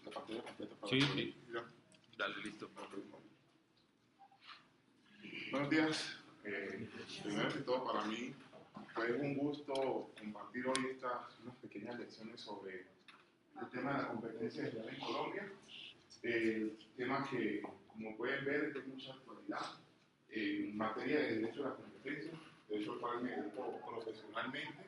la pantalla completa para Sí, poder- sí. Ya. Dale, listo. Buenos días. Primero que todo, para mí fue un gusto compartir hoy unas pequeñas lecciones sobre el tema de la competencia desleal en Colombia. Tema que, como pueden ver, es de mucha actualidad. En materia de derecho a la competencia, derecho al cual me dedico profesionalmente,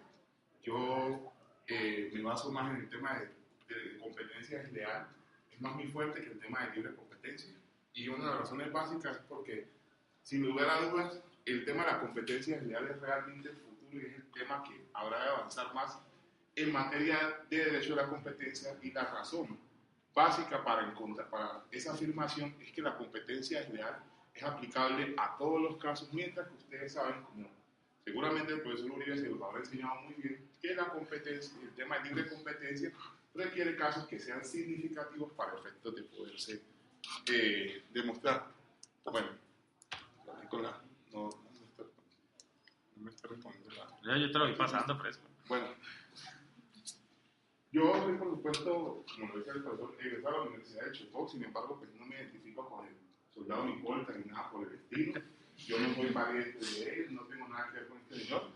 yo me baso más en el tema de competencia desleal. Es más muy fuerte que el tema de libre competencia. Y una de las razones básicas es porque, sin lugar a dudas, el tema de la competencia desleal es realmente el futuro y es el tema que habrá de avanzar más en materia de derecho a la competencia, y la razón básica para esa afirmación es que la competencia desleal es aplicable a todos los casos, mientras que ustedes saben, como seguramente el profesor Uribe se los habrá enseñado muy bien, que la competencia, el tema de libre competencia requiere casos que sean significativos para efectos de poderse demostrar. Bueno, Nicolás, no me está respondiendo la... Yo te lo voy pasando, fresco. Bueno, yo soy, por supuesto, como lo decía el profesor, egresado a la Universidad de Chocó. Sin embargo, pues no me identifico con el soldado Nicolta ni nada por el estilo. Yo no soy pariente de él, no tengo nada que ver con este señor.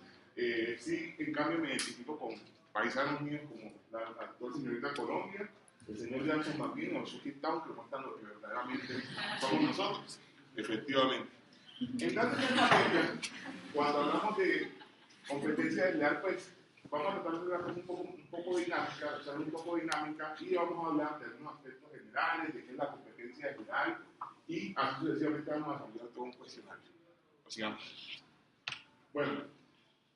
Sí, en cambio, me identifico con paisanos míos como la actual señorita Colombia, el señor Jackson Martín o Suki Town, que muestran lo que verdaderamente somos nosotros, efectivamente. En tanto que cuando hablamos de competencia desleal, pues vamos a tratar de una cosa un poco dinámica, ser un poco dinámica, y vamos a hablar de algunos aspectos generales, de qué es la competencia desleal, y así sucesivamente vamos a desarrollar todo un cuestionario. O sea, bueno,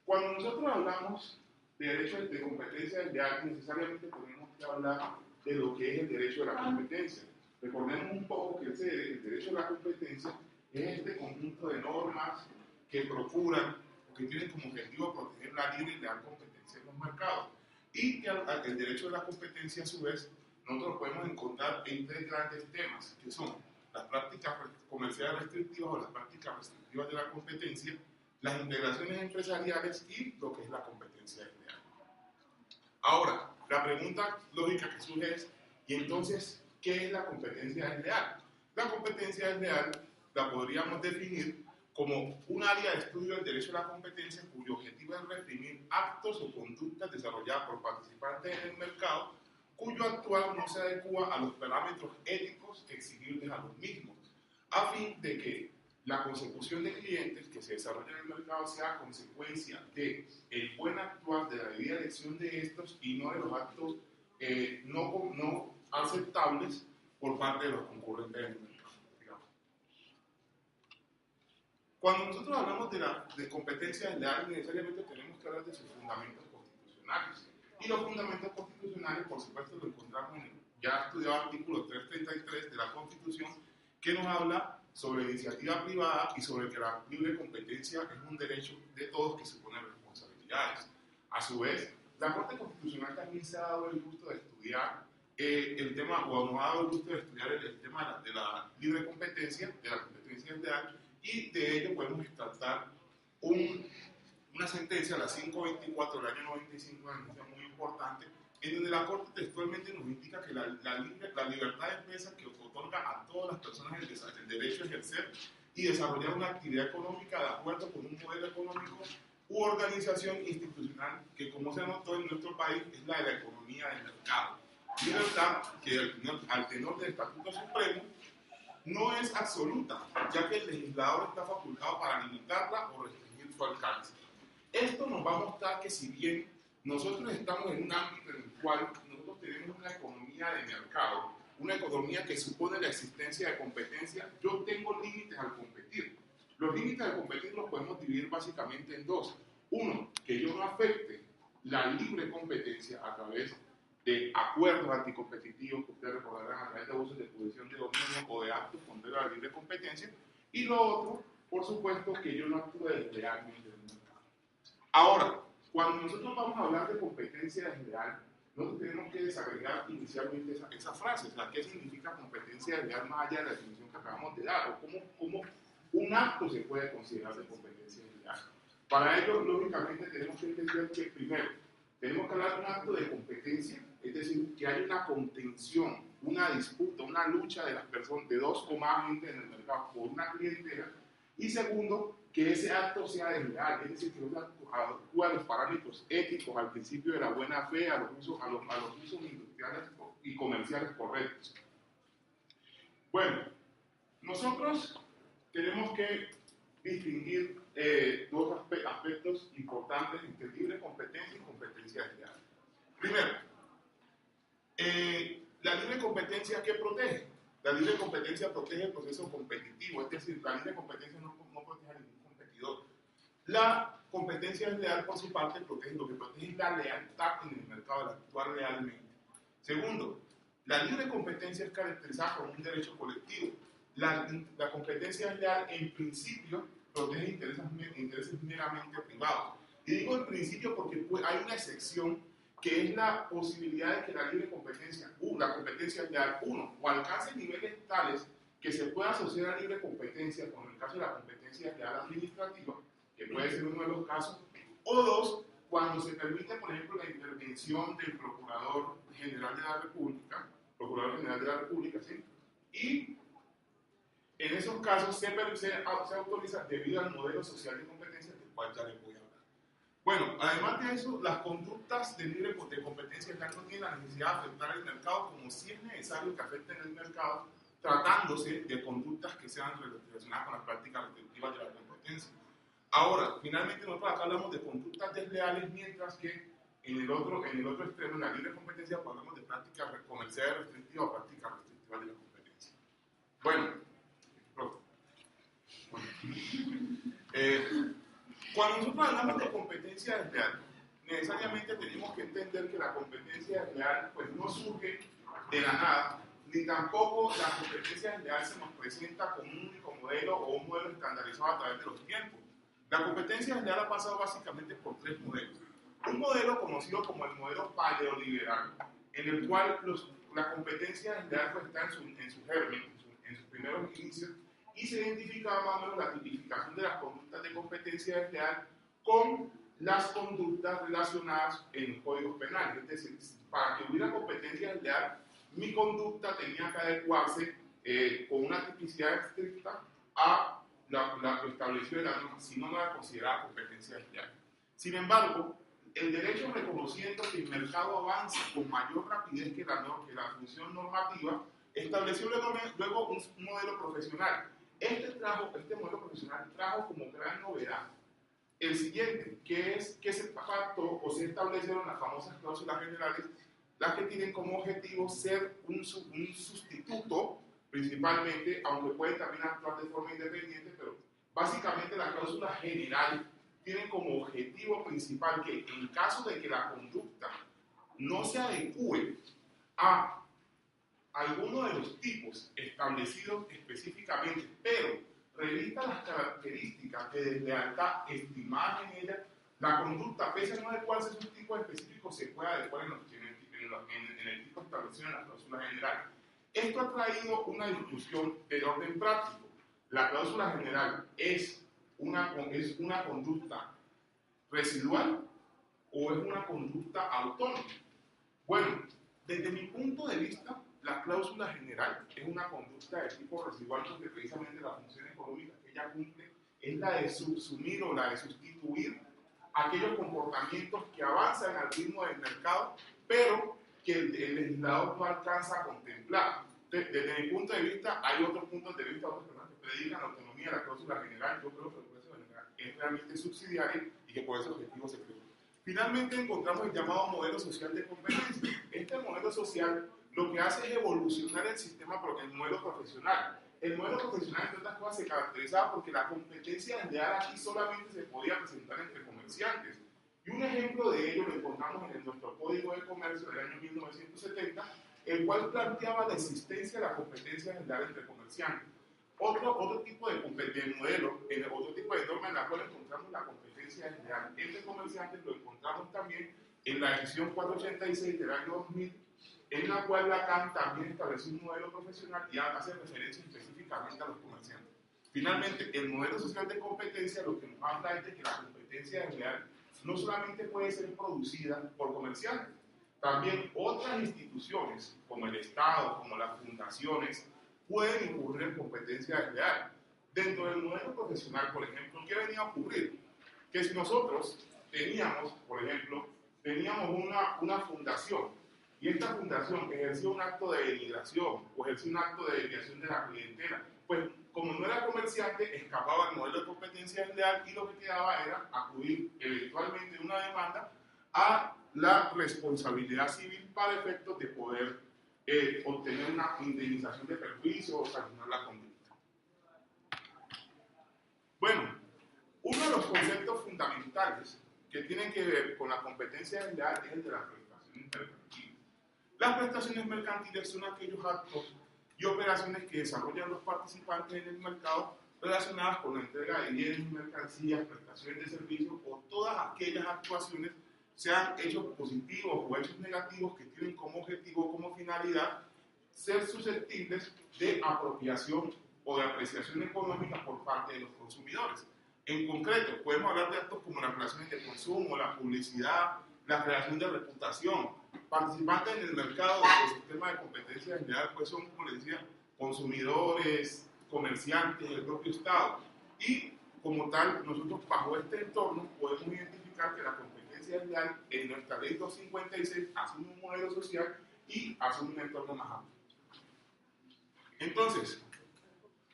cuando nosotros hablamos de derecho de competencia desleal, necesariamente tenemos que hablar de lo que es el derecho de la competencia. Recordemos un poco que el derecho de la competencia es este conjunto de normas que procuran o que tienen como objetivo proteger la libre y leal competencia en los mercados. Y que el derecho de la competencia, a su vez, nosotros lo podemos encontrar en tres grandes temas, que son las prácticas comerciales restrictivas o las prácticas restrictivas de la competencia, las integraciones empresariales y lo que es la competencia desleal. Ahora, la pregunta lógica que surge es, ¿y entonces qué es la competencia desleal? La competencia desleal la podríamos definir como un área de estudio del derecho a la competencia cuyo objetivo es reprimir actos o conductas desarrolladas por participantes en el mercado cuyo actuar no se adecua a los parámetros éticos exigibles a los mismos, a fin de que la consecución de clientes que se desarrollan en el mercado sea consecuencia de el buen actuar, de la debida elección de estos y no de los actos no aceptables por parte de los concurrentes en el mercado. Digamos. Cuando nosotros hablamos de competencia desleal, necesariamente tenemos que hablar de sus fundamentos constitucionales. Y los fundamentos constitucionales, por supuesto, lo encontramos en el ya estudiado artículo 333 de la Constitución, que nos habla sobre iniciativa privada y sobre que la libre competencia es un derecho de todos que supone responsabilidades. A su vez, la Corte Constitucional también se ha dado el gusto de estudiar el tema, o nos ha dado el gusto de estudiar el tema de la libre competencia, de la competencia desleal, y de ello podemos extractar una sentencia, la 524 del año 95, una sentencia muy importante, en donde la Corte textualmente nos indica que la libertad de empresa que otorga a todas las personas el derecho a ejercer y desarrollar una actividad económica de acuerdo con un modelo económico u organización institucional que, como se notó en nuestro país, es la de la economía de mercado. Libertad que al tenor del Estatuto Supremo no es absoluta, ya que el legislador está facultado para limitarla o restringir su alcance. Esto nos va a mostrar que, si bien nosotros estamos en un ámbito en el cual nosotros tenemos una economía de mercado, una economía que supone la existencia de competencia, yo tengo límites al competir. Los límites al competir los podemos dividir básicamente en dos. Uno, que yo no afecte la libre competencia a través de acuerdos anticompetitivos que ustedes recordarán a través de abusos de posición de dominio o de actos contra la libre competencia. Y lo otro, por supuesto, que yo no actúe deslealmente en el mercado. Ahora, cuando nosotros vamos a hablar de competencia desleal, nosotros tenemos que desagregar inicialmente esa frase, o sea, qué significa competencia desleal más allá de la definición que acabamos de dar, o cómo un acto se puede considerar de competencia desleal. Para ello, lógicamente, tenemos que entender que, primero, tenemos que hablar de un acto de competencia es decir, que hay una contención, una disputa, una lucha de las personas, de dos o más gente en el mercado por una clientela. Y segundo, que ese acto sea desleal, es decir, que no se adecua a los parámetros éticos, al principio de la buena fe, a los usos industriales y comerciales correctos. Bueno, nosotros tenemos que distinguir dos aspectos importantes entre libre competencia y competencia desleal. Primero, la libre competencia, ¿qué protege? La libre competencia protege el proceso competitivo, es decir, la libre competencia no protege a ningún competidor. La competencia desleal, por su parte, protege lo que protege es la lealtad en el mercado, el actuar lealmente. Segundo, la libre competencia es caracterizada como un derecho colectivo. La competencia desleal, en principio, protege intereses meramente privados. Y digo en principio porque hay una excepción que es la posibilidad de que la libre competencia, la competencia desleal, uno, o alcance niveles tales que se pueda asociar a libre competencia, como en el caso de la competencia desleal administrativa, que puede ser uno de los casos, o dos, cuando se permite, por ejemplo, la intervención del Procurador General de la República, ¿sí? Y en esos casos se autoriza debido al modelo social de competencia del cual ya les voy a hablar. Bueno, además de eso, las conductas de libre competencia no tienen la necesidad de afectar el mercado como si es necesario que afecten el mercado, tratándose de conductas que sean relacionadas con las prácticas restrictivas de la competencia. Ahora, finalmente nosotros acá hablamos de conductas desleales, mientras que en el otro extremo, en la libre competencia, hablamos de prácticas comerciales restrictivas o prácticas restrictivas de la competencia. Bueno, cuando nosotros hablamos de competencia desleal, necesariamente tenemos que entender que la competencia desleal pues, no surge de la nada, ni tampoco la competencia desleal se nos presenta como un único modelo o un modelo estandarizado a través de los tiempos. La competencia desleal ha pasado básicamente por tres modelos. Un modelo conocido como el modelo paleoliberal, en el cual la competencia desleal pues, está en su germen, en sus primeros inicios, y se identificaba más o menos la tipificación de las conductas de competencia desleal con las conductas relacionadas en los códigos penales. Es decir, para que hubiera competencia desleal, mi conducta tenía que adecuarse con una tipicidad estricta a lo establecido en la norma, si no era considerada competencia desleal. Sin embargo, el derecho, reconociendo que el mercado avanza con mayor rapidez que la función normativa, estableció luego un modelo profesional. Este modelo profesional trajo como gran novedad el siguiente, que es que se pactó o se establecieron las famosas cláusulas generales, las que tienen como objetivo ser un sustituto, principalmente, aunque pueden también actuar de forma independiente, pero básicamente la cláusula general tiene como objetivo principal que en caso de que la conducta no se adecue a alguno de los tipos establecidos específicamente, pero revista las características de deslealtad estimadas en ella, la conducta, pese a no adecuarse a esos tipos específicos, se puede adecuar en el tipo establecido en la cláusula general. Esto ha traído una discusión de orden práctico. La cláusula general es una conducta residual o es una conducta autónoma. Bueno, desde mi punto de vista, la cláusula general es una conducta de tipo residual porque precisamente la función económica que ella cumple es la de subsumir o la de sustituir aquellos comportamientos que avanzan al ritmo del mercado, pero que el legislador no alcanza a contemplar. Desde mi punto de vista, hay otros puntos de vista, otras personas que predican la autonomía de la cláusula general. Yo creo que la cláusula general es realmente subsidiaria y que por ese objetivo se creó. Finalmente encontramos el llamado modelo social de competencia. Este modelo social lo que hace es evolucionar el modelo profesional. El modelo profesional, entre otras cosas, se caracterizaba porque la competencia desleal aquí solamente se podía presentar entre comerciantes. Y un ejemplo de ello lo encontramos en nuestro Código de Comercio del año 1970, el cual planteaba la existencia de la competencia desleal entre comerciantes. Otro tipo de modelo, otro tipo de norma en la cual encontramos la competencia desleal entre comerciantes, lo encontramos también en la decisión 486 del año 2000, en la cual Lacan también estableció un modelo profesional y hace referencia específicamente a los comerciantes. Finalmente, el modelo social de competencia lo que nos habla es de que la competencia desleal no solamente puede ser producida por comerciantes, También otras instituciones, como el Estado, como las fundaciones, pueden incurrir en competencia desleal. Dentro del modelo profesional, por ejemplo, ¿qué venía a ocurrir? Que si nosotros teníamos, por ejemplo, una fundación, y esta fundación ejercía un acto de denigración o ejercía un acto de desviación de la clientela, pues como no era comerciante, escapaba el modelo de competencia desleal y lo que quedaba era acudir eventualmente en una demanda a la responsabilidad civil para efectos de poder obtener una indemnización de perjuicio o sancionar la conducta. Bueno, uno de los conceptos fundamentales que tienen que ver con la competencia desleal es el de las prestaciones mercantiles. Las prestaciones mercantiles son aquellos actos y operaciones que desarrollan los participantes en el mercado relacionadas con la entrega de bienes, mercancías, prestaciones de servicios o todas aquellas actuaciones, sean hechos positivos o hechos negativos, que tienen como objetivo o como finalidad ser susceptibles de apropiación o de apreciación económica por parte de los consumidores. En concreto, podemos hablar de actos como las relaciones de consumo, la publicidad, la creación de reputación. Participantes en el mercado del sistema de competencia desleal, pues son, como les decía, consumidores, comerciantes, el propio Estado. Y como tal, nosotros bajo este entorno podemos identificar que la competencia desleal en nuestra ley 256 asume un modelo social y asume un entorno más amplio. Entonces,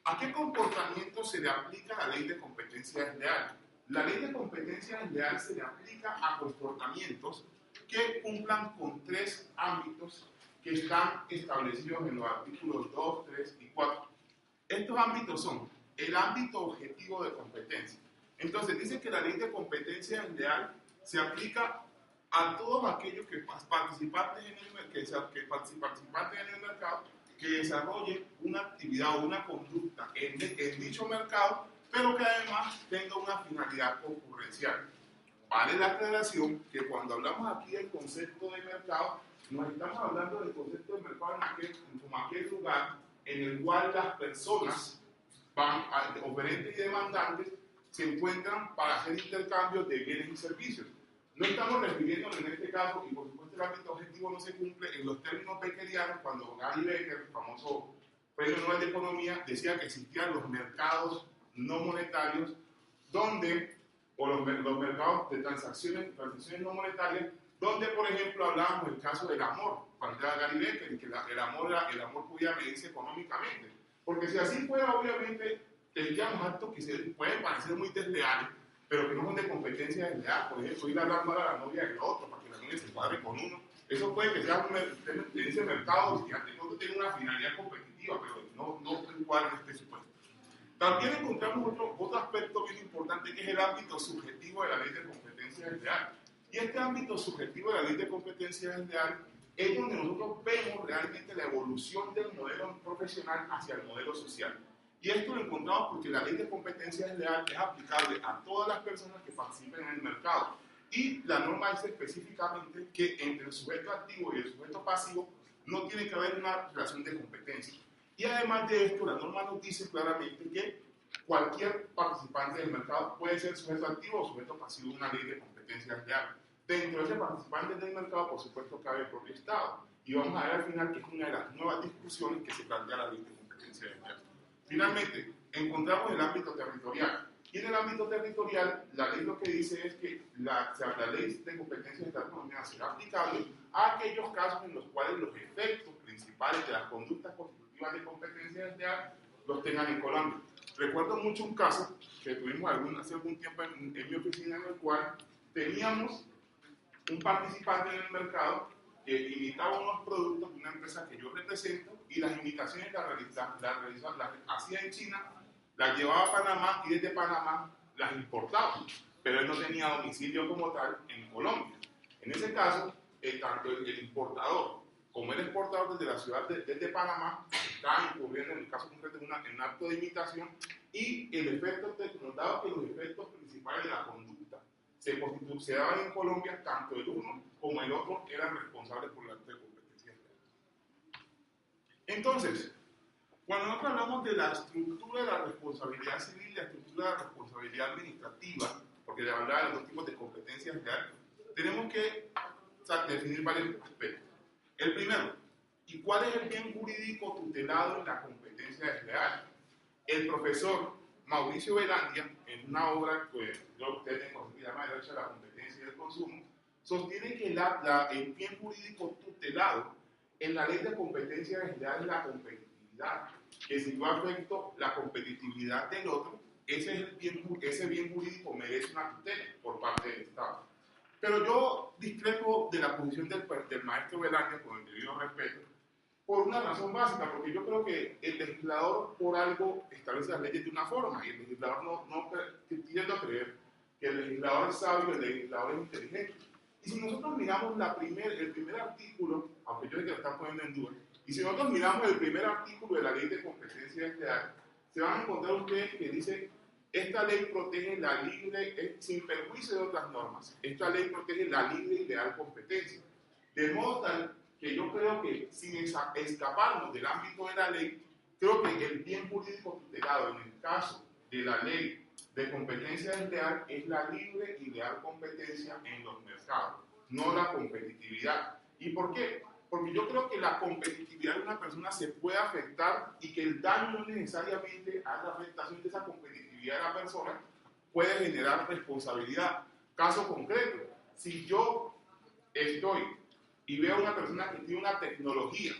¿a qué comportamiento se le aplica la ley de competencia desleal? La ley de competencia desleal se le aplica a comportamientos que cumplan con tres ámbitos que están establecidos en los artículos 2, 3 y 4. Estos ámbitos son el ámbito objetivo de competencia. Entonces, dice que la ley de competencia desleal se aplica a todos aquellos participantes en el mercado que desarrollen una actividad o una conducta en dicho mercado, pero que además tenga una finalidad concurrencial. Vale la aclaración que cuando hablamos aquí del concepto de mercado, nos estamos hablando del concepto de mercado como aquel lugar en el cual las personas, oferentes y demandantes, se encuentran para hacer intercambios de bienes y servicios. No estamos refiriéndonos en este caso, y por supuesto el ámbito objetivo no se cumple en los términos beckerianos, cuando Gary Becker, el famoso premio Nobel de Economía, decía que existían los mercados no monetarios, donde, o los mercados de transacciones no monetarias, donde, por ejemplo, hablábamos del caso del amor, cuando era Gary Becker, y que el amor podía medirse económicamente. Porque si así fuera, obviamente, tendríamos actos que pueden parecer muy desleales, pero que no son de competencia desleal. Por ejemplo, ir a hablar mal a la novia del otro para que la novia se cuadre con uno. Eso puede que sea en ese mercado y ante todo tenga una finalidad competitiva, pero no encuadra en este supuesto. También encontramos otro aspecto bien importante, que es el ámbito subjetivo de la ley de competencia desleal. Y este ámbito subjetivo de la ley de competencia desleal es donde nosotros vemos realmente la evolución del modelo profesional hacia el modelo social. Y esto lo encontramos porque la ley de competencia desleal es aplicable a todas las personas que participen en el mercado. Y la norma dice específicamente que entre el sujeto activo y el sujeto pasivo no tiene que haber una relación de competencia. Y además de esto, la norma nos dice claramente que cualquier participante del mercado puede ser sujeto activo o sujeto pasivo de una ley de competencia desleal. Dentro de ese participante del mercado, por supuesto, cabe el propio Estado. Y vamos a ver al final que es una de las nuevas discusiones que se plantea la ley de competencia desleal. Finalmente, encontramos el ámbito territorial. Y en el ámbito territorial, la ley lo que dice es que la ley de competencia desleal será aplicable a aquellos casos en los cuales los efectos principales de las conductas constitutivas de competencia desleal los tengan en Colombia. Recuerdo mucho un caso que tuvimos hace algún tiempo en mi oficina, en el cual teníamos un participante en el mercado que imitaba unos productos de una empresa que yo represento, y las imitaciones las hacía en China, las llevaba a Panamá y desde Panamá las importaba, pero él no tenía domicilio como tal en Colombia. En ese caso, tanto el importador como el exportador desde la ciudad desde Panamá estaban incurriendo en el caso concreto en un acto de imitación, y el efecto nos daba que los efectos principales de la conducta se daban en Colombia, tanto el uno como el otro eran responsables por el acto de competencia. Entonces, cuando nosotros hablamos de la estructura de la responsabilidad civil y la estructura de la responsabilidad administrativa, porque le hablaba de los dos tipos de competencias reales, tenemos que definir varios aspectos. El primero, ¿y cuál es el bien jurídico tutelado en la competencia desleal? El profesor Mauricio Velandia, en una obra que ustedes tengo que se llama Derecho a la Competencia y el Consumo, sostiene que el bien jurídico tutelado en la ley de competencia desleal es la competitividad, que si no afecto la competitividad del otro, ese bien jurídico merece una tutela por parte del Estado. Pero yo discrepo de la posición del maestro Velandia, con el debido respeto, por una razón básica, porque yo creo que el legislador por algo establece las leyes de una forma, y el legislador no tiende a creer que el legislador es sabio, el legislador es inteligente. Y si nosotros miramos el primer artículo, aunque yo sé que lo están poniendo en duda, y si nosotros miramos el primer artículo de la ley de competencia desleal, se van a encontrar ustedes que dice: esta ley protege la libre, sin perjuicio de otras normas, esta ley protege la libre y leal competencia. De modo tal que yo creo que, sin escaparnos del ámbito de la ley, creo que el bien jurídico tutelado en el caso de la ley de competencia desleal es la libre y leal competencia en los mercados, no la competitividad. ¿Y por qué? Porque yo creo que la competitividad de una persona se puede afectar y que el daño no necesariamente a la afectación de esa competitividad de la persona puede generar responsabilidad. Caso concreto, si yo estoy y veo a una persona que tiene una tecnología,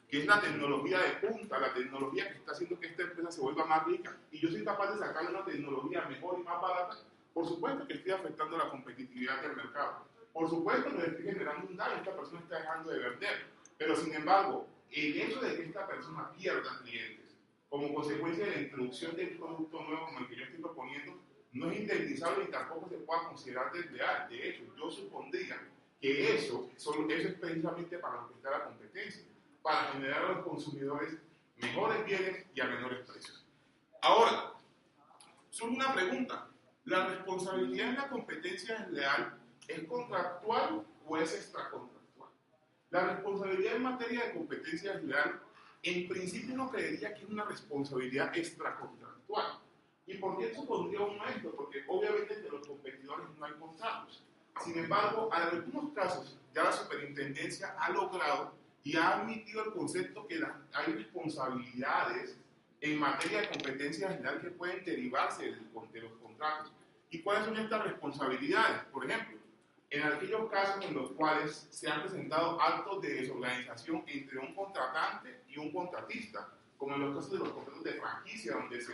que es la tecnología de punta, la tecnología que está haciendo que esta empresa se vuelva más rica, y yo soy capaz de sacarle una tecnología mejor y más barata, por supuesto que estoy afectando la competitividad del mercado. Por supuesto que le estoy generando un daño, esta persona está dejando de vender. Pero sin embargo, el hecho de que esta persona pierda clientes como consecuencia de la introducción de un producto nuevo como el que yo estoy proponiendo, no es indemnizable y tampoco se puede considerar desleal. De hecho, yo supondría que eso es precisamente para lo que está la competencia, para generar a los consumidores mejores bienes y a menores precios. Ahora, surge una pregunta: ¿la responsabilidad en la competencia desleal es contractual o es extracontractual? La responsabilidad en materia de competencia desleal, en principio uno creería que es una responsabilidad extracontractual. ¿Y por qué supondría uno esto? Porque obviamente entre los competidores no hay contratos. Sin embargo, en algunos casos ya la superintendencia ha logrado y ha admitido el concepto que hay responsabilidades en materia de competencia desleal que pueden derivarse de los contratos. ¿Y cuáles son estas responsabilidades? Por ejemplo, en aquellos casos en los cuales se han presentado actos de desorganización entre un contratante y un contratista, como en los casos de los contratos de franquicia, donde se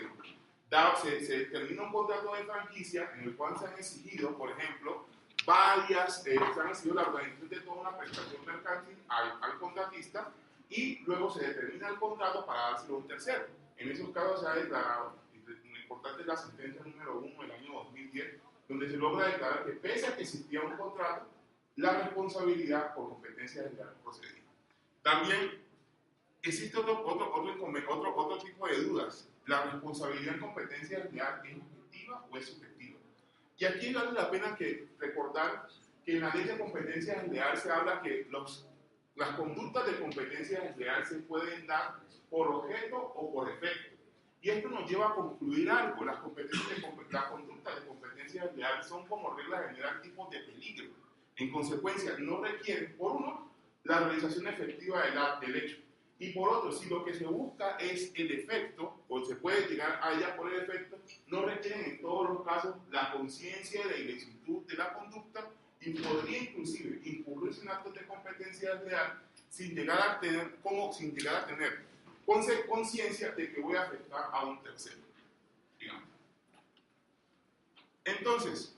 termina un contrato de franquicia en el cual se han exigido, por ejemplo, se han exigido la organización de toda una prestación mercantil al contratista, y luego se determina el contrato para dárselo a un tercero. En esos casos se ha declarado, lo importante es la sentencia número 1 del año 2010, donde se logra declarar que pese a que existía un contrato, la responsabilidad por competencia desleal procedía. También existe otro tipo de dudas. ¿La responsabilidad en competencia desleal es objetiva o es subjetiva? Y aquí vale la pena recordar que en la ley de competencia desleal se habla que las conductas de competencia desleal se pueden dar por objeto o por efecto. Y esto nos lleva a concluir algo: las conductas de competencia desleal son, como regla general, tipos de peligro. En consecuencia, no requieren, por uno, la realización efectiva del hecho, y por otro, si lo que se busca es el efecto, o se puede llegar a ella por el efecto, no requieren en todos los casos la conciencia de la ilicitud de la conducta, y podría inclusive incurrirse en actos de competencia desleal sin llegar a tener conciencia de que voy a afectar a un tercero, digamos. Entonces,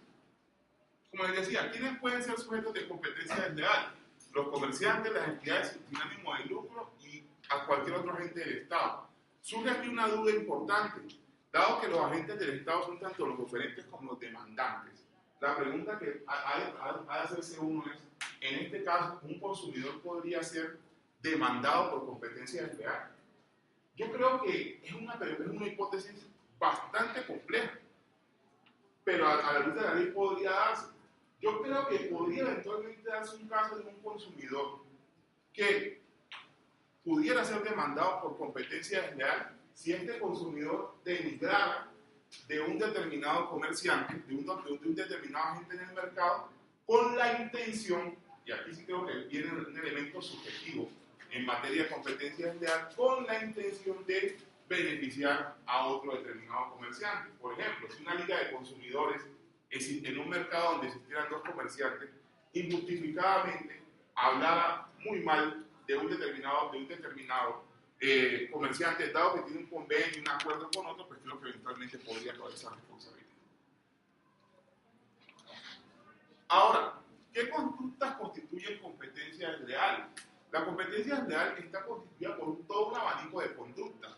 como les decía, ¿quiénes pueden ser sujetos de competencia desleal? Los comerciantes, las entidades sin ánimo de lucro y a cualquier otro agente del Estado. Surge aquí una duda importante, dado que los agentes del Estado son tanto los oferentes como los demandantes. La pregunta que ha de hacerse uno es: en este caso, ¿un consumidor podría ser demandado por competencia desleal? Yo creo que es una hipótesis bastante compleja, pero a la luz de la ley podría darse. Yo creo que podría eventualmente darse un caso de un consumidor que pudiera ser demandado por competencia desleal si este consumidor denigrara de un determinado comerciante, de un determinado agente en el mercado, con la intención y aquí sí creo que viene un elemento subjetivo en materia de competencia desleal con la intención de beneficiar a otro determinado comerciante. Por ejemplo, si una liga de consumidores en un mercado donde existieran dos comerciantes, injustificadamente hablara muy mal de un determinado comerciante, dado que tiene un convenio, un acuerdo con otro, pues creo que eventualmente podría caber esa responsabilidad. Ahora, ¿qué conductas constituyen competencia desleal? La competencia desleal está constituida por todo un abanico de conductas.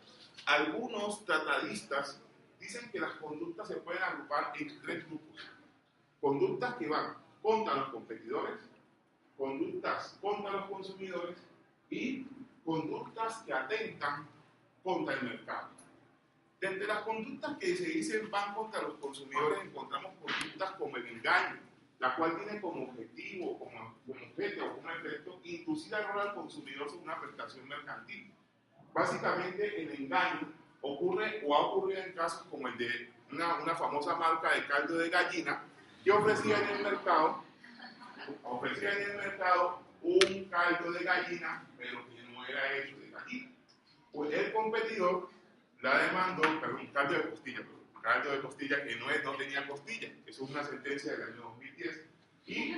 Algunos tratadistas dicen que las conductas se pueden agrupar en tres grupos. Conductas que van contra los competidores, conductas contra los consumidores y conductas que atentan contra el mercado. De entre las conductas que se dicen van contra los consumidores encontramos conductas como el engaño, la cual tiene como objetivo, como objeto o como efecto inducir al rol al consumidor sobre una prestación mercantil. Básicamente el engaño ocurre o ha ocurrido en casos como el de una famosa marca de caldo de gallina que ofrecía en el mercado un caldo de gallina, pero que no era hecho de gallina. Pues el competidor la demandó, perdón, caldo de costilla que no tenía costilla. Eso es una sentencia del año 2010. Y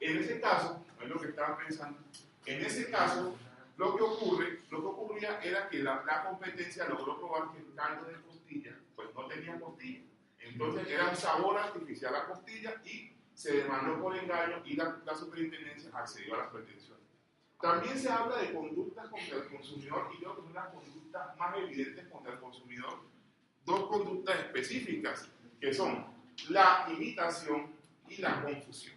en ese caso, no es lo que estaban pensando, en ese caso lo que ocurría era que la competencia logró probar que el caldo de costilla pues no tenía costilla. Entonces era un sabor artificial a costilla y se demandó por engaño y la superintendencia accedió a las pretensiones. También se habla de conductas contra el consumidor y creo que son las conductas más evidentes contra el consumidor. Dos conductas específicas que son la imitación y la confusión.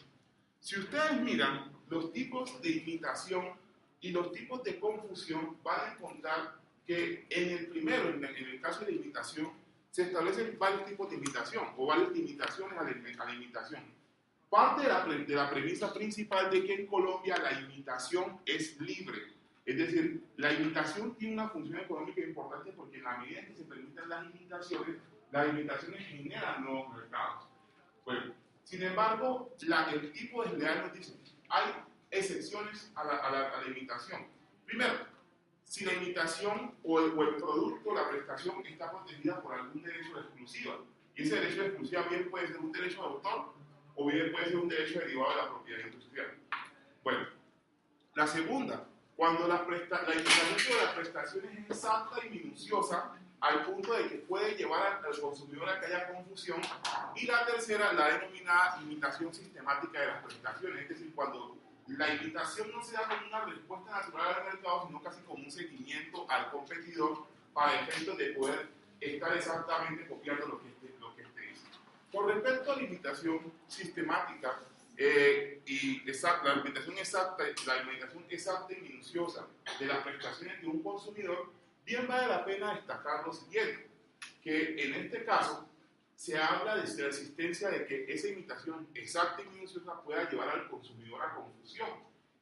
Si ustedes miran los tipos de imitación y los tipos de confusión, van a encontrar que en el primero, en el caso de la imitación, se establecen varios tipos de imitación o varias limitaciones a la imitación. Parte de la premisa principal de que en Colombia la imitación es libre. Es decir, la imitación tiene una función económica importante porque en la medida en que se permiten las imitaciones generan nuevos mercados. Bueno, sin embargo, el tipo desleal nos dice, hay excepciones a la imitación. Primero, si la imitación o el producto, la prestación está protegida por algún derecho de exclusiva. Y ese derecho de exclusiva bien puede ser un derecho de autor o bien puede ser un derecho derivado de la propiedad industrial. Bueno, la segunda, cuando la imitación de las prestaciones es exacta y minuciosa al punto de que puede llevar al consumidor a que haya confusión. Y la tercera, la denominada imitación sistemática de las prestaciones, es decir, cuando la imitación no se da como una respuesta natural al mercado, sino casi como un seguimiento al competidor para efectos de poder estar exactamente copiando lo que este dice. Con respecto a la imitación sistemática la imitación exacta y minuciosa de las prestaciones de un consumidor, bien vale la pena destacar lo siguiente, que en este caso se habla de la existencia de que esa imitación exacta y minuciosa pueda llevar al consumidor a confusión.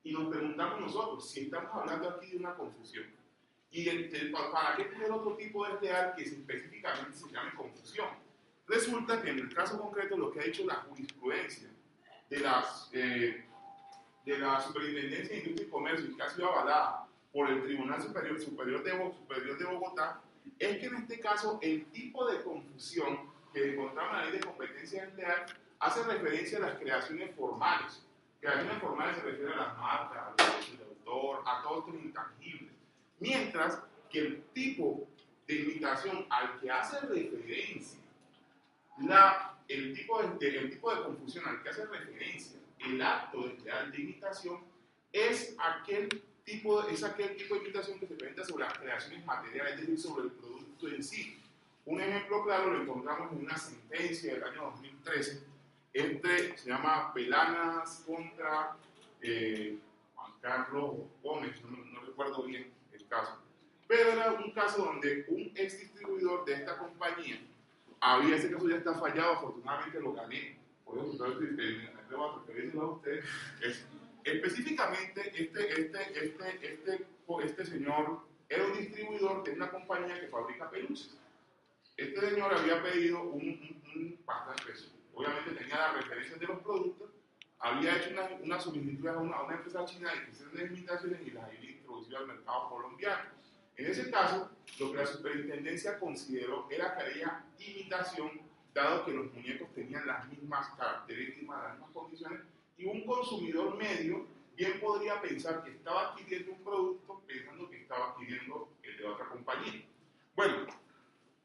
Y nos preguntamos nosotros si estamos hablando aquí de una confusión. ¿Y para qué tener otro tipo de desleal que específicamente se llame confusión? Resulta que en el caso concreto lo que ha dicho la jurisprudencia de la Superintendencia de Industria y Comercio y que ha sido avalada por el Tribunal Superior de Bogotá es que en este caso el tipo de confusión que encontramos en la ley de competencia desleal hace referencia a las creaciones formales. Creaciones formales se refieren a las marcas, a los derechos de autor, a todos estos intangibles. Mientras que el tipo de imitación al que hace referencia el tipo de confusión al que hace referencia el acto desleal de imitación es aquel tipo de imitación que se presenta sobre las creaciones materiales, es decir, sobre el producto en sí. Un ejemplo claro lo encontramos en una sentencia del año 2013 se llama Pelanas contra Juan Carlos Gómez, no recuerdo bien el caso, pero era un caso donde un ex distribuidor de esta compañía ese caso ya está fallado, afortunadamente lo gané. Por eso me atrevo a referirlo a ustedes. Específicamente, este señor era un distribuidor de una compañía que fabrica peluches. Este señor había pedido un bastante peso. Obviamente tenía las referencias de los productos, había hecho una solicitud a una empresa china de que hicieran las imitaciones y las había introducido al mercado colombiano. En ese caso, lo que la superintendencia consideró era que había imitación, dado que los muñecos tenían las mismas características, las mismas condiciones, y un consumidor medio bien podría pensar que estaba adquiriendo un producto pensando que estaba adquiriendo el de otra compañía. Bueno,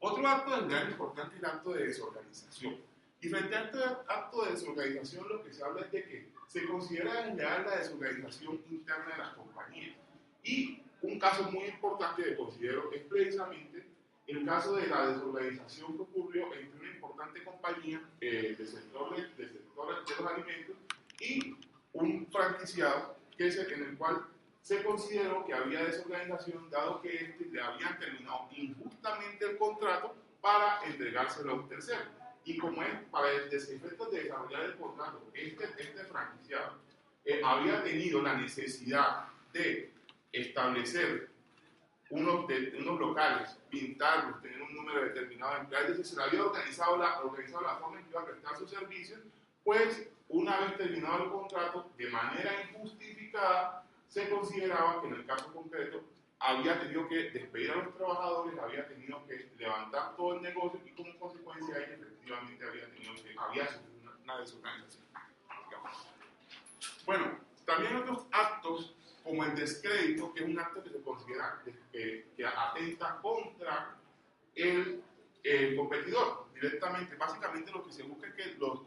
otro acto desleal importante es el acto de desorganización. Y frente a este acto de desorganización, lo que se habla es de que se considera desleal la desorganización interna de las compañías. Y un caso muy importante que considero es precisamente el caso de la desorganización que ocurrió entre una importante compañía del sector de los alimentos y un franquiciado en el cual se consideró que había desorganización dado que le habían terminado injustamente el contrato para entregárselo a un tercero. Y como es para el efecto de desarrollar el contrato, este franquiciado había tenido la necesidad de establecer unos locales, pintarlos, tener un número determinado de empleados, es decir, se le había organizado la forma en que iba a prestar sus servicios, pues una vez terminado el contrato, de manera injustificada, se consideraba que en el caso concreto había tenido que despedir a los trabajadores, había tenido que levantar todo el negocio y como consecuencia de ello efectivamente había sufrido una desorganización. Bueno, también otros actos como el descrédito, que es un acto que se considera que atenta contra el competidor directamente. Básicamente lo que se busca es que los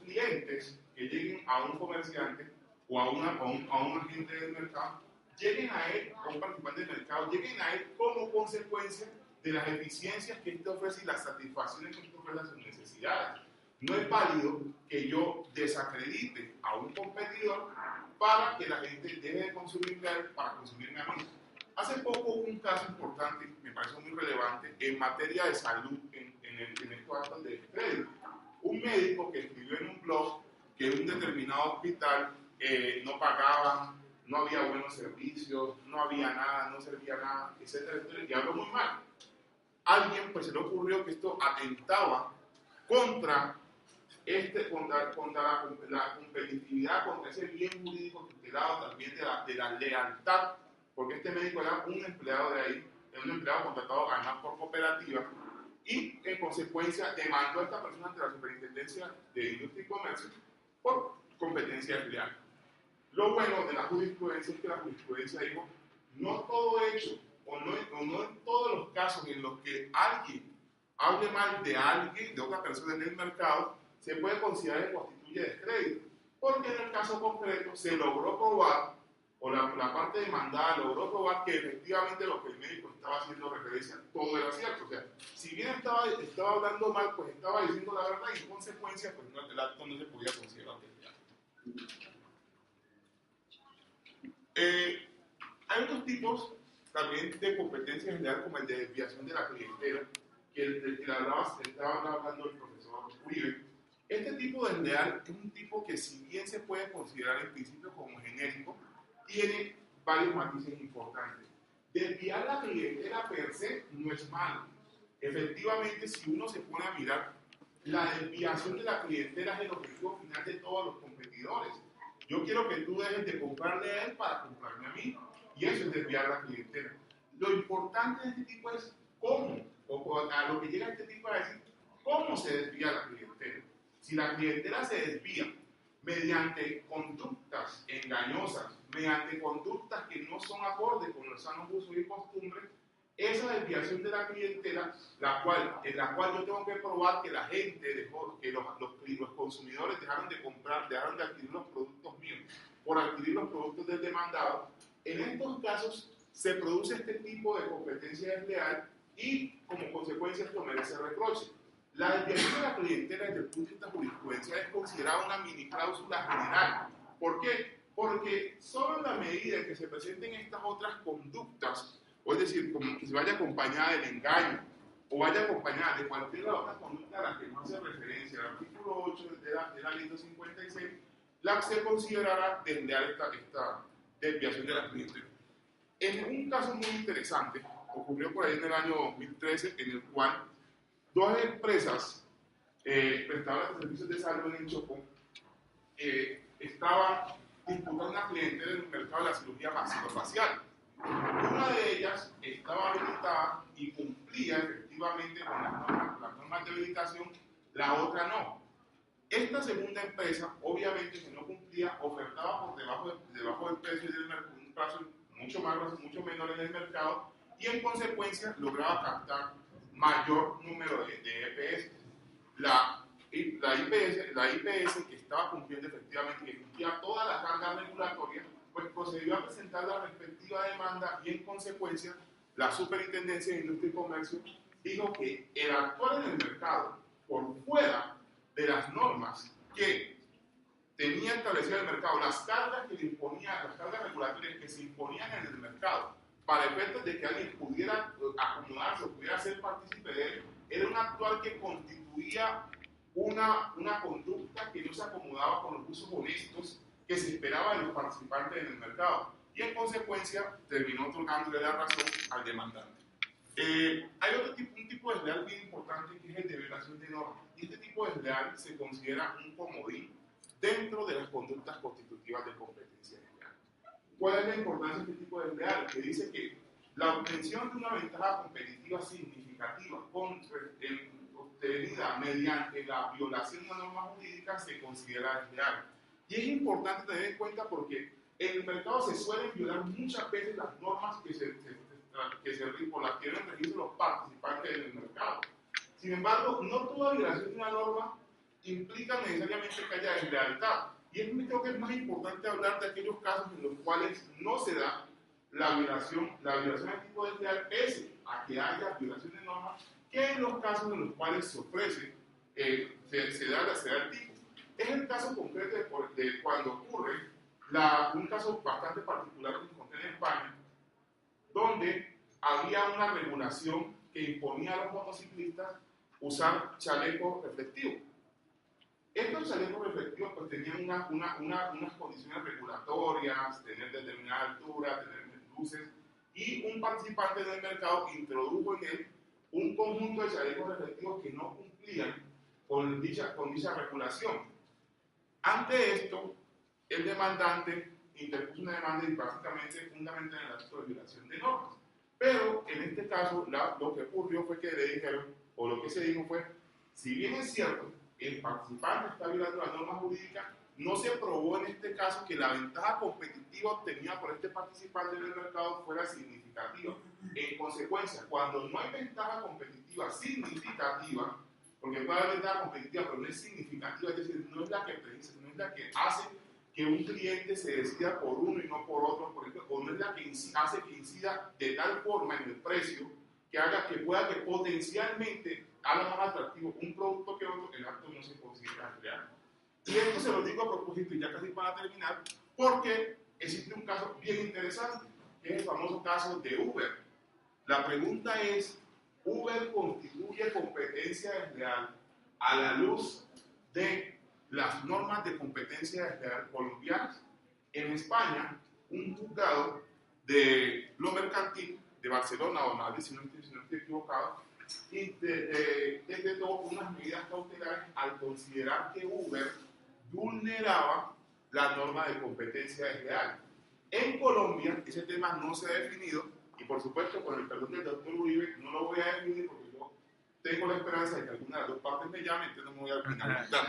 clientes que lleguen a un comerciante o a un agente del mercado, lleguen a él, a un participante del mercado, lleguen a él como consecuencia de las eficiencias que éste ofrece y las satisfacciones que éste ofrece a sus necesidades. No es válido que yo desacredite a un competidor para que la gente deje de consumirme a él para consumirme a mí. Hace poco hubo un caso importante, me parece muy relevante, en materia de salud en estos actos de descrédito. Un médico que escribió en un blog que un determinado hospital no pagaba, no había buenos servicios, no había nada, no servía nada, etcétera, etcétera, y habló muy mal. Alguien pues se le ocurrió que esto atentaba contra la competitividad, contra ese bien jurídico tutelado, también de la lealtad, porque este médico era un empleado de ahí, era un empleado contratado a ganar por cooperativa, y en consecuencia demandó a esta persona ante la Superintendencia de Industria y Comercio por competencia desleal. Lo bueno de la jurisprudencia es que la jurisprudencia dijo, no todo hecho, o no en todos los casos en los que alguien hable mal de alguien, de otra persona en el mercado, se puede considerar que constituye descrédito, porque en el caso concreto se logró probar, o la parte demandada logró probar que efectivamente lo que el médico estaba haciendo referencia, todo era cierto. O sea, si bien estaba hablando mal, pues estaba diciendo la verdad y en consecuencia, pues el acto no se podía considerar desleal. Hay otros tipos también de competencia desleal, como el de desviación de la clientela, que del que estaba hablando el profesor Uribe. Este tipo de desleal es un tipo que, si bien se puede considerar en principio como genérico, tiene varios matices importantes. Desviar la clientela per se no es malo. Efectivamente, si uno se pone a mirar, la desviación de la clientela es el objetivo final de todos los competidores. Yo quiero que tú dejes de comprarle a él para comprarme a mí, y eso es desviar la clientela. Lo importante de este tipo es cómo, o a lo que llega este tipo a decir, cómo se desvía la clientela. Si la clientela se desvía mediante conductas engañosas, mediante conductas que no son acordes con los sanos usos y costumbres, esa desviación de la clientela, en la cual yo tengo que probar que la gente dejó, que los consumidores dejaron de comprar, dejaron de adquirir los productos míos por adquirir los productos del demandado, en estos casos se produce este tipo de competencia desleal y como consecuencia esto merece reproche. La desviación de la clientela desde el punto de vista jurisprudencial es considerada una mini cláusula general. ¿Por qué? Porque solo en la medida en que se presenten estas otras conductas, o es decir, como que se vaya acompañada del engaño, o vaya acompañada de cualquier otra conducta a la que no hace referencia el artículo 8 de la ley 256, se considerará desleal esta desviación de la clientela. En un caso muy interesante, ocurrió por ahí en el año 2013, en el cual dos empresas prestadores de servicios de salud en el Chocó, estaba disputando una clientela en el mercado de la cirugía maxilofacial. Una de ellas estaba habilitada y cumplía efectivamente con las normas de habilitación, la otra no. Esta segunda empresa, obviamente, que no cumplía, ofertaba por debajo del precio del mercado, un precio mucho menor en el mercado, y en consecuencia lograba captar mayor número de EPS. La IPS, que estaba cumpliendo efectivamente, que cumplía toda la carga regulatoria, pues procedió a presentar la respectiva demanda y en consecuencia la Superintendencia de Industria y Comercio dijo que el actuar en el mercado por fuera de las normas que tenía establecido el mercado, las cargas regulatorias que se imponían en el mercado para efectos de que alguien pudiera acomodarse o pudiera ser partícipe de él, era un actuar que constituía una conducta que no se acomodaba con los usos honestos que se esperaba de los participantes en el mercado y en consecuencia terminó otorgándole la razón al demandante. Hay un tipo de desleal bien importante que es el de violación de normas, y este tipo de desleal se considera un comodín dentro de las conductas constitutivas de competencia desleal. ¿Cuál es la importancia de este tipo de desleal? Que dice que la obtención de una ventaja competitiva significativa obtenida mediante la violación de una norma jurídica se considera desleal. Y es importante tener en cuenta porque en el mercado se suelen violar muchas veces las normas por las que deben regirse los participantes en el mercado. Sin embargo, no toda violación de una norma implica necesariamente que haya deslealtad. Y creo que es más importante hablar de aquellos casos en los cuales no se da la violación del tipo de desleal, pese a que haya violación de normas, que en los casos en los cuales se ofrece, se da el tipo. Es el caso concreto de cuando ocurre un caso bastante particular que encontré en España, donde había una regulación que imponía a los motociclistas usar chalecos reflectivos. Estos chalecos reflectivos pues, tenían unas condiciones regulatorias, tener determinada altura, tener luces, y un participante del mercado introdujo en él un conjunto de chalecos reflectivos que no cumplían con dicha regulación. Ante esto, el demandante interpuso una demanda y básicamente fundamental en el acto de violación de normas. Pero en este caso, lo que ocurrió fue que le dijeron, o lo que se dijo fue, si bien es cierto, el participante está violando la norma jurídica, no se probó en este caso que la ventaja competitiva obtenida por este participante en el mercado fuera significativa. En consecuencia, cuando no hay ventaja competitiva significativa, porque puede haber ventaja competitiva, pero no es significativa, es decir, no es la que precisa, no es la que hace que un cliente se decida por uno y no por otro, por ejemplo, o no es la que hace que incida de tal forma en el precio que haga que pueda que potencialmente haga más atractivo un producto que otro, el acto no se considera real. Y esto se lo digo a propósito, y ya casi para terminar, porque existe un caso bien interesante, que es el famoso caso de Uber. La pregunta es, ¿Uber constituye competencia desleal a la luz de las normas de competencia desleal colombianas? En España, un juzgado de lo mercantil de Barcelona o Madrid, si no estoy equivocado, decretó unas medidas cautelares al considerar que Uber vulneraba la norma de competencia desleal. En Colombia, ese tema no se ha definido, y por supuesto, con el perdón del doctor Uribe, no lo voy a definir porque yo tengo la esperanza de que alguna de las dos partes me llame, entonces no me voy a finalizar.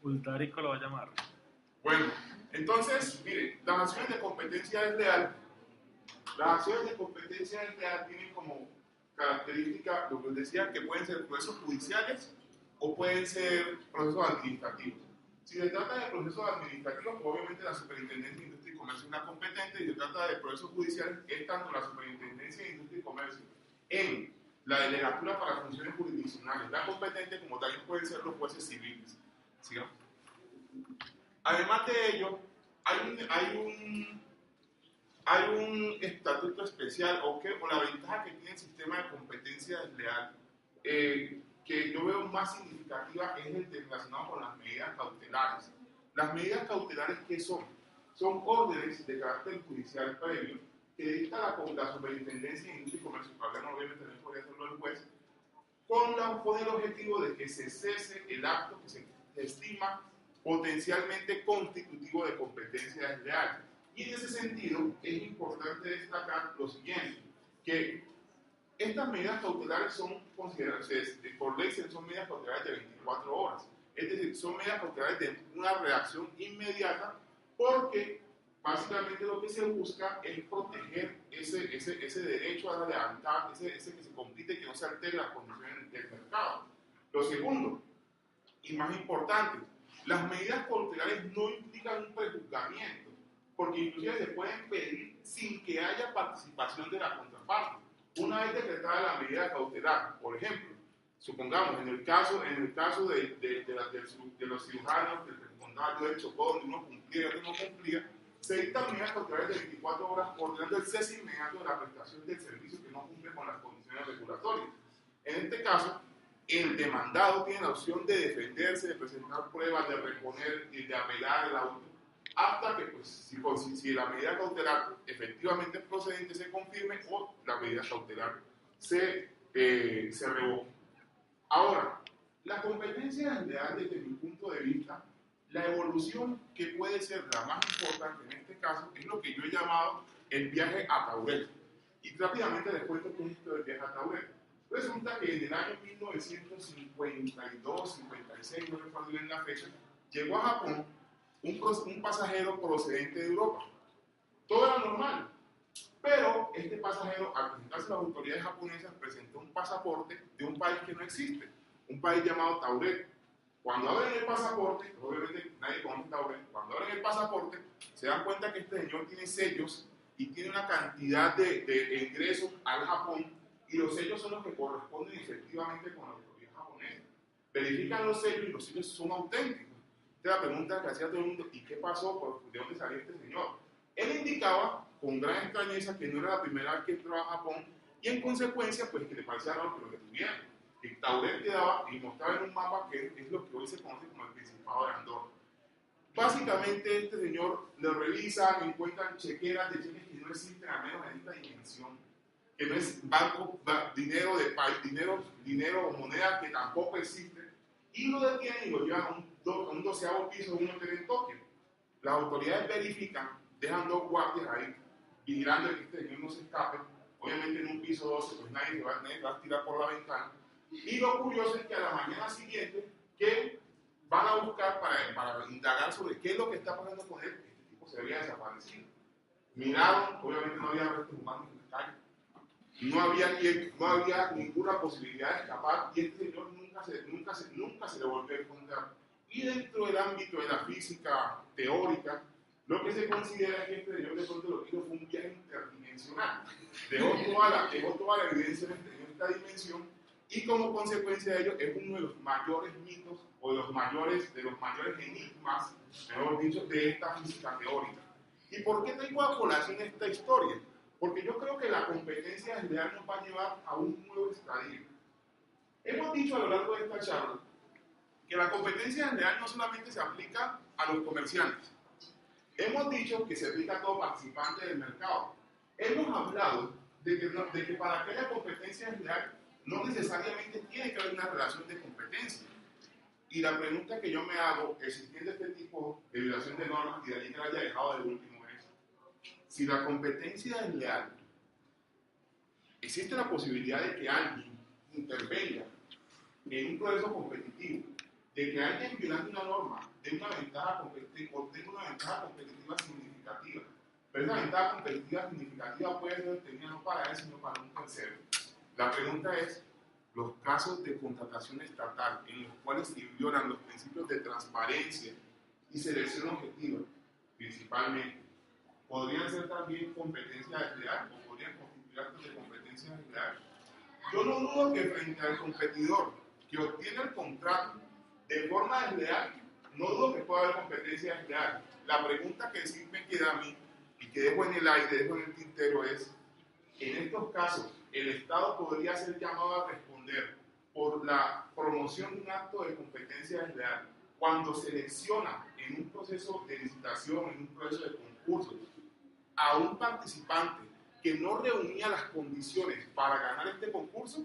Ultarico lo va a llamar. Bueno, entonces, miren, las acciones de competencia desleal tienen como característica, lo que les decía, que pueden ser procesos judiciales o pueden ser procesos administrativos. Si se trata de procesos administrativos, obviamente la Superintendencia de Industria y Comercio es la competente, y si se trata de procesos judiciales, es tanto la Superintendencia de Industria y Comercio en la delegatura para funciones jurisdiccionales, la competente, como también pueden ser los jueces civiles. ¿Sigamos? Además de ello, hay un estatuto especial o la ventaja que tiene el sistema de competencia desleal que yo veo más significativa es el relacionado con las medidas cautelares. Las medidas cautelares, ¿qué son? Son órdenes de carácter judicial previo que dicta la Superintendencia de Industria y Comercio, probablemente también podría hacerlo el juez, con el objetivo de que se cese el acto que se estima potencialmente constitutivo de competencia desleal. Y en ese sentido es importante destacar lo siguiente, que estas medidas cautelares son consideradas, por ley son medidas cautelares de 24 horas, es decir, son medidas cautelares de una reacción inmediata porque básicamente lo que se busca es proteger ese derecho a la lealtad, ese que se compite y que no se altere las condiciones del mercado. Lo segundo, y más importante, las medidas cautelares no implican un prejuzgamiento, porque inclusive se pueden pedir sin que haya participación de la contraparte. Una vez decretada la medida cautelar, por ejemplo, supongamos en el caso de los cirujanos del condado del Chocó, donde uno cumplía y otro no cumplía, se dictan medidas cautelares de 24 horas ordenando el cese inmediato de la prestación del servicio que no cumple con las condiciones regulatorias. En este caso, el demandado tiene la opción de defenderse, de presentar pruebas, de reponer y de apelar el auto, hasta que, pues, si la medida cautelar efectivamente es procedente, se confirme o la medida cautelar se revoque. Ahora, la competencia desleal, desde mi punto de vista, la evolución que puede ser la más importante en este caso es lo que yo he llamado el viaje a Tauret. Y rápidamente les cuento qué es esto del viaje a Tauret. Resulta que en el año 1952, 56, no recuerdo bien la fecha, llegó a Japón un pasajero procedente de Europa. Todo era normal, pero este pasajero, al presentarse a las autoridades japonesas, presentó un pasaporte de un país que no existe, un país llamado Tauret. Cuando abren el pasaporte, obviamente nadie conoce Tauret, cuando abren el pasaporte, se dan cuenta que este señor tiene sellos y tiene una cantidad de ingresos al Japón, y los sellos son los que corresponden efectivamente con la autoridad japonesa. Verifican los sellos y los sellos son auténticos. Esta es la pregunta que hacía todo el mundo: ¿y qué pasó? ¿De dónde salió este señor? Él indicaba con gran extrañeza que no era la primera vez que entró a Japón, y en consecuencia, pues que le parecía raro que lo detuvieran. El Tauret quedaba y mostraba en un mapa que es lo que hoy se conoce como el Principado de Andorra. Básicamente, este señor lo revisan, encuentran chequeras de cheques que no existen, al menos en esta dimensión, que no es banco, dinero de país, dinero o moneda que tampoco existe, y lo detienen y lo llevan a un 12º piso de un hotel en Tokio. Las autoridades verifican, dejan 2 guardias ahí, vigilando que este señor no se escape. Obviamente en un piso 12, pues nadie va a tirar por la ventana. Y lo curioso es que a la mañana siguiente, que van a buscar para indagar sobre qué es lo que está pasando con él, este tipo se había desaparecido. Miraron, obviamente no había restos humanos en la calle. No había ninguna posibilidad de escapar, y este señor nunca se le volvió a encontrar. Y dentro del ámbito de la física teórica, lo que se considera es que este señor de pronto lo que hizo fue un viaje interdimensional. Dejó toda la evidencia en esta dimensión, y como consecuencia de ello es uno de los mayores mitos o de los mayores enigmas, mejor dicho, de esta física teórica. ¿Y por qué traigo a colación esta historia? Porque yo creo que la competencia desleal nos va a llevar a un nuevo estadio. Hemos dicho a lo largo de esta charla que la competencia desleal no solamente se aplica a los comerciantes. Hemos dicho que se aplica a todo participante del mercado. Hemos hablado de que para que haya competencia desleal no necesariamente tiene que haber una relación de competencia. Y la pregunta que yo me hago, existiendo este tipo de violación de normas, y de ahí que la haya dejado de último, es: si la competencia es leal, existe la posibilidad de que alguien intervenga en un proceso competitivo, de que alguien violando una norma tenga una ventaja competitiva significativa. Pero esa ventaja competitiva significativa puede ser obtenida no para él, sino para un tercero. La pregunta es: los casos de contratación estatal en los cuales se violan los principios de transparencia y selección objetiva, principalmente, ¿podrían ser también competencia desleal o podrían constituir actos de competencia desleal? Yo no dudo que frente al competidor que obtiene el contrato de forma desleal, no dudo que pueda haber competencia desleal. La pregunta que sí me queda a mí y que dejo en el aire, dejo en el tintero es: en estos casos, el Estado podría ser llamado a responder por la promoción de un acto de competencia desleal cuando selecciona en un proceso de licitación, en un proceso de concurso, a un participante que no reunía las condiciones para ganar este concurso.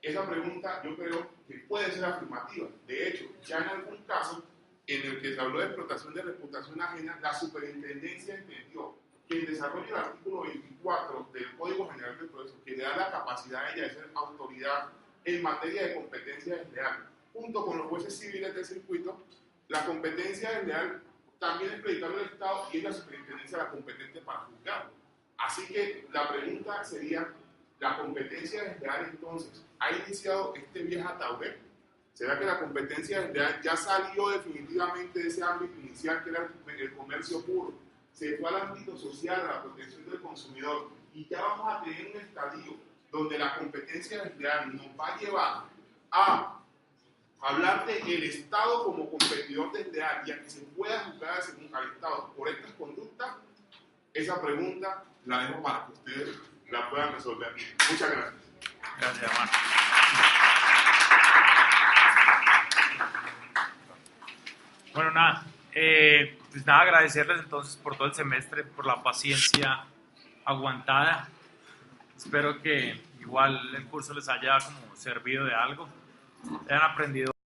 esa pregunta yo creo que puede ser afirmativa. De hecho, ya en algún caso en el que se habló de explotación de reputación ajena, la superintendencia entendió que el desarrollo del artículo 24 del Código General del Proceso, que le da la capacidad a ella de ser autoridad en materia de competencia desleal, junto con los jueces civiles del circuito, la competencia desleal también es predicable del Estado y es la superintendencia la competente para juzgarlo. Así que la pregunta sería, ¿la competencia desleal entonces ha iniciado este viaje a Tauret? ¿Será que la competencia desleal ya salió definitivamente de ese ámbito inicial que era el comercio puro? Se fue al ámbito social, a la protección del consumidor, y ya vamos a tener un estadio donde la competencia desleal nos va a llevar a hablar del Estado como competidor desleal y a que se pueda juzgar al Estado por estas conductas. Esa pregunta la dejo para que ustedes la puedan resolver. Muchas gracias. Gracias, Juan. Bueno, nada, pues nada, agradecerles entonces por todo el semestre, por la paciencia aguantada. Espero que igual el curso les haya como servido de algo, hayan aprendido